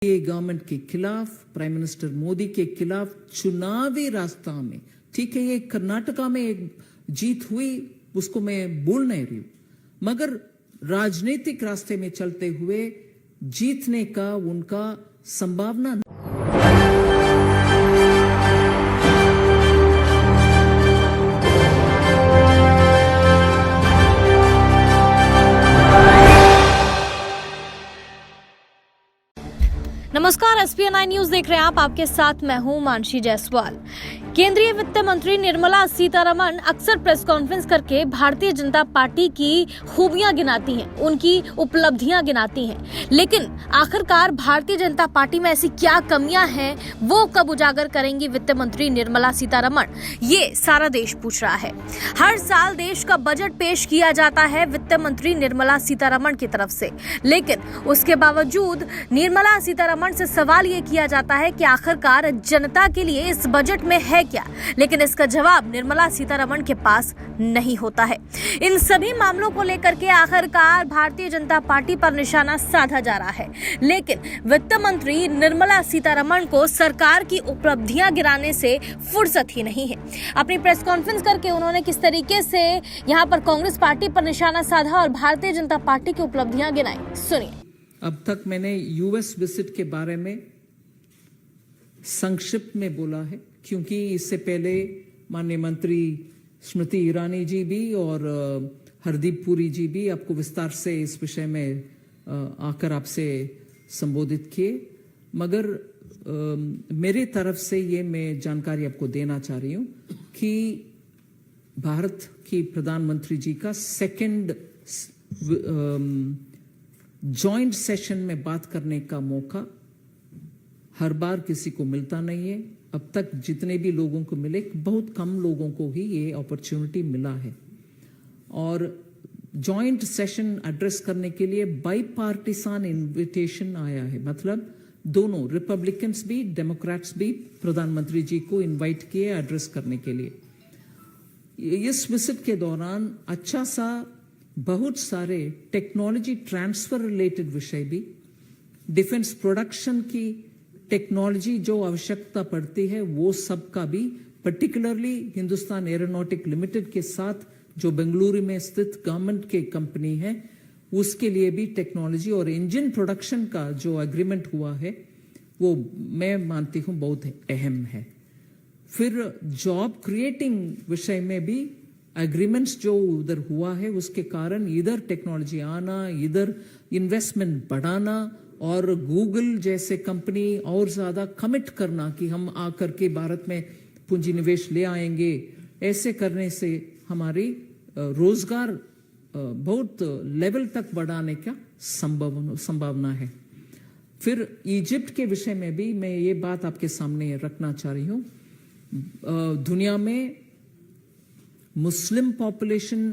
ये गवर्नमेंट के खिलाफ, प्राइम मिनिस्टर मोदी के खिलाफ चुनावी रास्ता में, ठीक है, ये कर्नाटका में एक जीत हुई, उसको मैं बोल नहीं रही हूं, मगर राजनीतिक रास्ते में चलते हुए जीतने का उनका संभावना नमस्कार, SPN9 न्यूज देख रहे हैं आप। आपके साथ मैं हूं मानसी जायसवाल। केंद्रीय वित्त मंत्री निर्मला सीतारमण अक्सर प्रेस कॉन्फ्रेंस करके भारतीय जनता पार्टी की खूबियां गिनाती हैं, उनकी उपलब्धियां गिनाती हैं, लेकिन आखिरकार भारतीय जनता पार्टी में ऐसी क्या कमियां हैं, वो कब उजागर करेंगी वित्त मंत्री निर्मला सीतारमण, ये सारा देश पूछ रहा है। हर साल देश का बजट पेश किया जाता है वित्त मंत्री निर्मला सीतारमण की तरफ से, लेकिन उसके बावजूद निर्मला सीतारमण से सवाल ये किया जाता है कि आखिरकार जनता के लिए इस बजट में है क्या, लेकिन इसका जवाब निर्मला सीतारमण के पास नहीं होता है। इन सभी मामलों को लेकर के आखिरकार भारतीय जनता पार्टी पर निशाना साधा जा रहा है, लेकिन वित्त मंत्री निर्मला सीतारमण को सरकार की उपलब्धियां गिनाने से फुर्सत ही नहीं है। अपनी प्रेस कॉन्फ्रेंस करके उन्होंने किस तरीके से यहां पर कांग्रेस पार्टी पर निशाना साधा और भारतीय जनता पार्टी की उपलब्धियां गिनाई, सुनिए। अब तक मैंने यूएस विजिट के बारे में संक्षिप्त में बोला है, क्योंकि इससे पहले माननीय मंत्री स्मृति ईरानी जी भी और हरदीप पुरी जी भी आपको विस्तार से इस विषय में आकर आपसे संबोधित किए, मगर मेरे तरफ से ये मैं जानकारी आपको देना चाह रही हूं कि भारत की प्रधानमंत्री जी का सेकंड जॉइंट सेशन में बात करने का मौका हर बार किसी को मिलता नहीं है। अब तक जितने भी लोगों को मिले, बहुत कम लोगों को ही ये अपॉर्चुनिटी मिला है, और जॉइंट सेशन एड्रेस करने के लिए बाईपार्टिसान इनविटेशन आया है, मतलब दोनों रिपब्लिकन्स भी डेमोक्रेट्स भी प्रधानमंत्री जी को इनवाइट किए एड्रेस करने के लिए। इस विजिट के दौरान अच्छा सा बहुत सारे टेक्नोलॉजी ट्रांसफर रिलेटेड विषय भी, डिफेंस प्रोडक्शन की टेक्नोलॉजी जो आवश्यकता पड़ती है वो सब का भी, पर्टिकुलरली हिंदुस्तान एरोनॉटिक लिमिटेड के साथ जो बेंगलुरु में स्थित गवर्नमेंट के कंपनी है, उसके लिए भी टेक्नोलॉजी और इंजन प्रोडक्शन का जो एग्रीमेंट हुआ है वो मैं मानती हूँ बहुत अहम है। फिर जॉब क्रिएटिंग विषय में भी एग्रीमेंट्स जो उधर हुआ है, उसके कारण इधर टेक्नोलॉजी आना, इधर इन्वेस्टमेंट बढ़ाना और गूगल जैसे कंपनी और ज्यादा कमिट करना कि हम आकर के भारत में पूंजी निवेश ले आएंगे, ऐसे करने से हमारी रोजगार बहुत लेवल तक बढ़ाने का संभावना है। फिर इजिप्ट के विषय में भी मैं ये बात आपके सामने रखना चाह रही हूँ। दुनिया में मुस्लिम पॉपुलेशन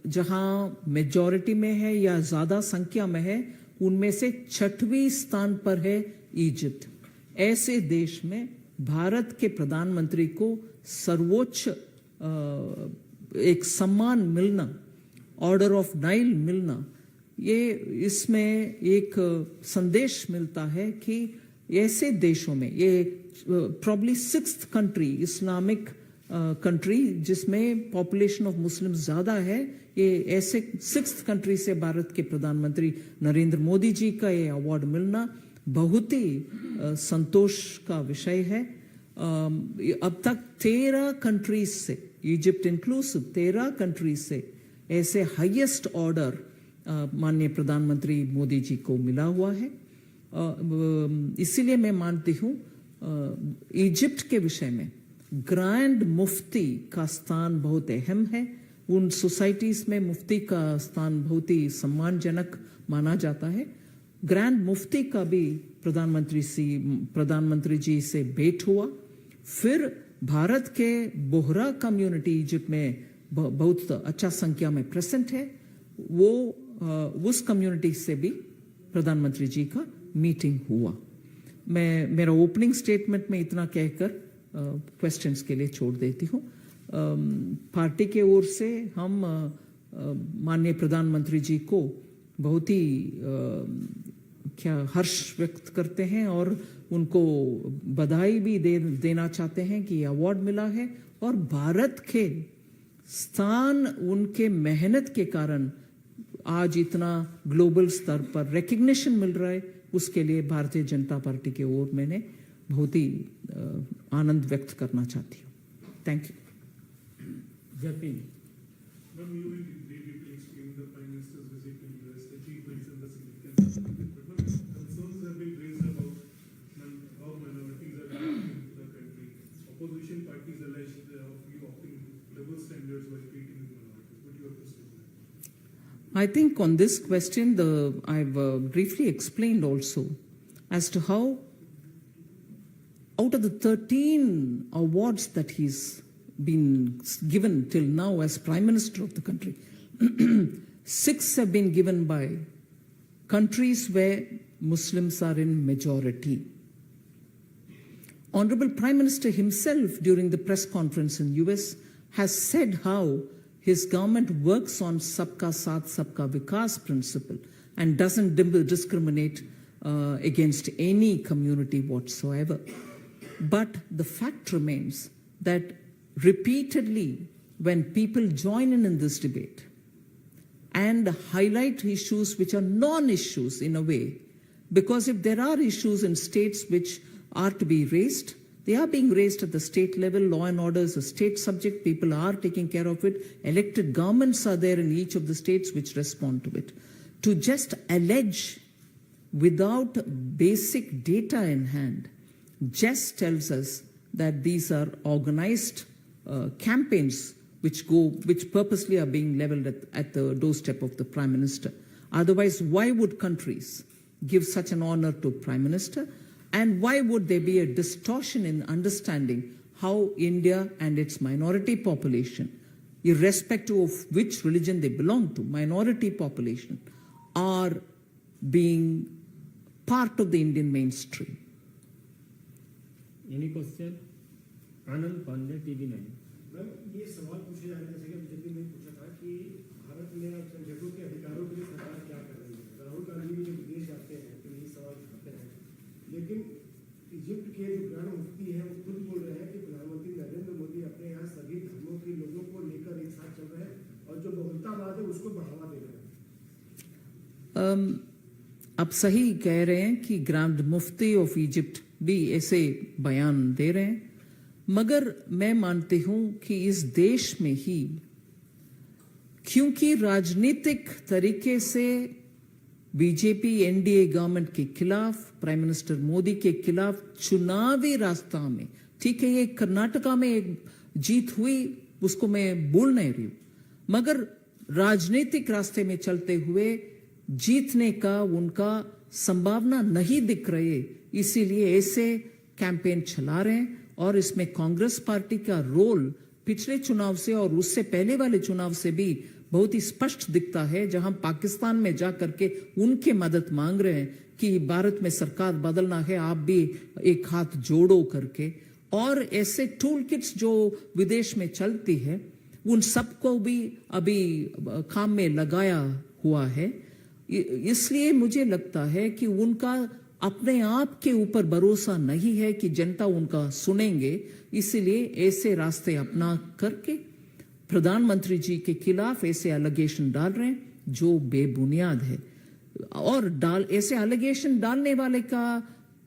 जहां मेजॉरिटी में है या ज्यादा संख्या में है, उनमें से 6वें स्थान पर है इजिप्ट। ऐसे देश में भारत के प्रधानमंत्री को सर्वोच्च एक सम्मान मिलना, ऑर्डर ऑफ नाइल मिलना, ये इसमें एक संदेश मिलता है कि ऐसे देशों में, ये probably 6th country, Islamic country जिसमें पॉपुलेशन ऑफ मुस्लिम ज्यादा है, ये ऐसे 6th कंट्री से भारत के प्रधानमंत्री नरेंद्र मोदी जी का ये अवार्ड मिलना बहुत ही संतोष का विषय है। अब तक 13 कंट्रीज से, इजिप्ट इंक्लूसिव 13 कंट्रीज से ऐसे हाईएस्ट ऑर्डर माननीय प्रधानमंत्री मोदी जी को मिला हुआ है। इसीलिए मैं मानती हूँ इजिप्ट के विषय में ग्रैंड मुफ्ती का स्थान बहुत अहम है। उन सोसाइटीज में मुफ्ती का स्थान बहुत ही सम्मानजनक माना जाता है। ग्रैंड मुफ्ती का भी प्रधानमंत्री जी से भेंट हुआ। फिर भारत के बोहरा कम्युनिटी इजिप्ट में बहुत अच्छा संख्या में प्रेजेंट है, वो उस कम्युनिटी से भी प्रधानमंत्री जी का मीटिंग हुआ। मैं मेरा ओपनिंग स्टेटमेंट में इतना कहकर क्वेश्चंस के लिए छोड़ देती हूँ। पार्टी के ओर से हम माननीय प्रधानमंत्री जी को बहुत ही क्या हर्ष व्यक्त करते हैं और उनको बधाई भी देना चाहते हैं कि अवार्ड मिला है और भारत के स्थान उनके मेहनत के कारण आज इतना ग्लोबल स्तर पर रिकग्निशन मिल रहा है। उसके लिए भारतीय जनता पार्टी की ओर मैंने बहुत ही आनंद व्यक्त करना चाहती हूँ। Thank you. Jatin, Ma'am, you will briefly explain the Prime Minister's visit to US, achievements and the significance of it. But concerns have been raised about how minorities are treated in the country. Opposition parties allege of you opting double standards while treating minorities. What do you have to say on that? I think on this question, I've briefly explained also as to how out of the 13 awards that he's been given till now as Prime Minister of the country, 6 have been given by countries where Muslims are in majority. Honorable Prime Minister himself during the press conference in US has said how his government works on Sabka Saath Sabka Vikas principle and doesn't discriminate against any community whatsoever. But the fact remains that repeatedly when people join in this debate and highlight issues which are non-issues in a way, because if there are issues in states which are to be raised, they are being raised at the state level. Law and order is a state subject. People are taking care of it. Elected governments are there in each of the states which respond to it. To just allege without basic data in hand just tells us that these are organized campaigns which purposely are being leveled at the doorstep of the Prime Minister. Otherwise, why would countries give such an honor to Prime Minister? And why would there be a distortion in understanding how India and its minority population, irrespective of which religion they belong to, minority population, are being part of the Indian mainstream? any question? Anand Pandey, TV9। Ma'am, ये सवाल पूछे जाने जैसे कि जब भी मैंने पूछा था कि भारत में अल्पसंख्यकों के अधिकारों के लिए सरकार क्या कर रही है। राहुल गांधी भी जब विदेश जाते हैं तो यही सवाल उठाते हैं, लेकिन इजिप्ट के जो ग्रांड मुफ्ती हैं वो खुद बोल रहे हैं कि प्रधानमंत्री नरेंद्र मोदी अपने यहाँ सभी धर्मों के लोगों को लेकर एक साथ चल रहे हैं और जो बहुलतावाद है उसको बढ़ावा दे रहे हैं। आप सही कह रहे हैं कि ग्रांड मुफ्ती ऑफ इजिप्ट भी ऐसे बयान दे रहे हैं, मगर मैं मानती हूं कि इस देश में ही क्योंकि राजनीतिक तरीके से बीजेपी एनडीए गवर्नमेंट के खिलाफ, प्राइम मिनिस्टर मोदी के खिलाफ चुनावी रास्ता में, ठीक है ये कर्नाटका में एक जीत हुई उसको मैं बोल नहीं रही हूं, मगर राजनीतिक रास्ते में चलते हुए जीतने का उनका संभावना नहीं दिख रही, इसीलिए ऐसे कैंपेन चला रहे हैं। और इसमें कांग्रेस पार्टी का रोल पिछले चुनाव से और उससे पहले वाले चुनाव से भी बहुत ही स्पष्ट दिखता है, जहां पाकिस्तान में जा करके उनके मदद मांग रहे हैं कि भारत में सरकार बदलना है, आप भी एक हाथ जोड़ो करके। और ऐसे टूल किट्स जो विदेश में चलती है उन सबको भी अभी काम में लगाया हुआ है। इसलिए मुझे लगता है कि उनका अपने आप के ऊपर भरोसा नहीं है कि जनता उनका सुनेंगे, इसीलिए ऐसे रास्ते अपना करके प्रधानमंत्री जी के खिलाफ ऐसे एलिगेशन डाल रहे हैं जो बेबुनियाद है। और ऐसे एलिगेशन डालने वाले का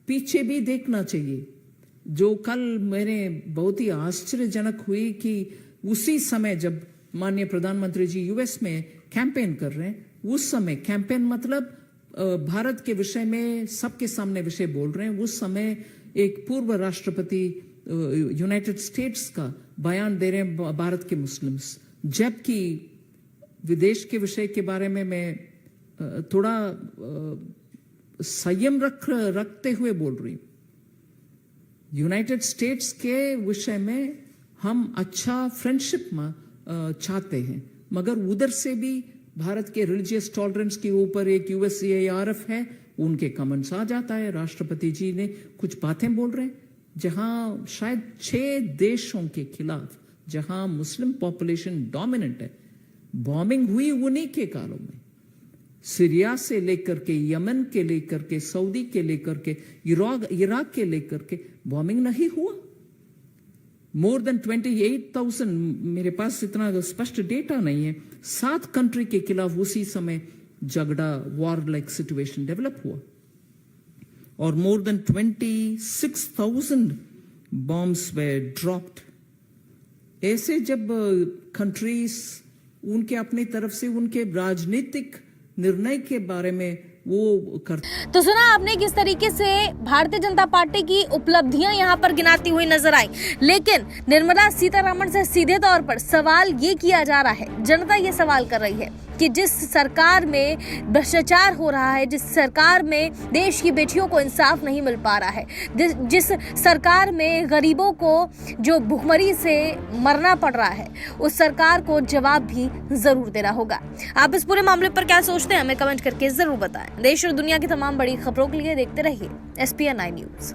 पीछे भी देखना चाहिए। जो कल मैंने बहुत ही आश्चर्यजनक हुई कि उसी समय जब माननीय प्रधानमंत्री जी यूएस में कैंपेन कर रहे हैं, उस समय कैंपेन मतलब भारत के विषय में सबके सामने विषय बोल रहे हैं, उस समय एक पूर्व राष्ट्रपति यूनाइटेड स्टेट्स का बयान दे रहे हैं भारत के मुस्लिम्स, जबकि विदेश के विषय के बारे में मैं थोड़ा संयम रखते हुए बोल रही हूं। यूनाइटेड स्टेट्स के विषय में हम अच्छा फ्रेंडशिप चाहते हैं, मगर उधर से भी भारत के रिलीजियस टॉलरेंस के ऊपर एक यूएससीआईआरएफ है, उनके कमेंट्स आ जाता है। राष्ट्रपति जी ने कुछ बातें बोल रहे हैं जहां शायद 6 देशों के खिलाफ जहां मुस्लिम पॉपुलेशन डोमिनेंट है, बॉम्बिंग हुई उन्हीं के कालों में। सीरिया से लेकर के यमन के लेकर के सऊदी के लेकर के इराक के लेकर के बॉम्बिंग नहीं हुआ। मोर देन 28,000, मेरे पास इतना स्पष्ट डेटा नहीं है, 7 कंट्री के खिलाफ उसी समय झगड़ा, वॉर लाइक सिचुएशन डेवलप हुआ, और मोर देन 26,000 बॉम्ब्स वे ड्रॉप्ड। ऐसे जब कंट्रीज उनके अपनी तरफ से उनके राजनीतिक निर्णय के बारे में वो करते, तो सुना आपने किस तरीके से भारतीय जनता पार्टी की उपलब्धियां यहां पर गिनाती हुई नजर आई, लेकिन निर्मला सीतारमण से सीधे तौर पर सवाल ये किया जा रहा है, जनता ये सवाल कर रही है कि जिस सरकार में भ्रष्टाचार हो रहा है, जिस सरकार में देश की बेटियों को इंसाफ नहीं मिल पा रहा है, जिस सरकार में गरीबों को जो भुखमरी से मरना पड़ रहा है, उस सरकार को जवाब भी जरूर देना होगा। आप इस पूरे मामले पर क्या सोचते हैं, हमें कमेंट करके जरूर बताएं। देश और दुनिया की तमाम बड़ी खबरों के लिए देखते रहिए SPN9 न्यूज।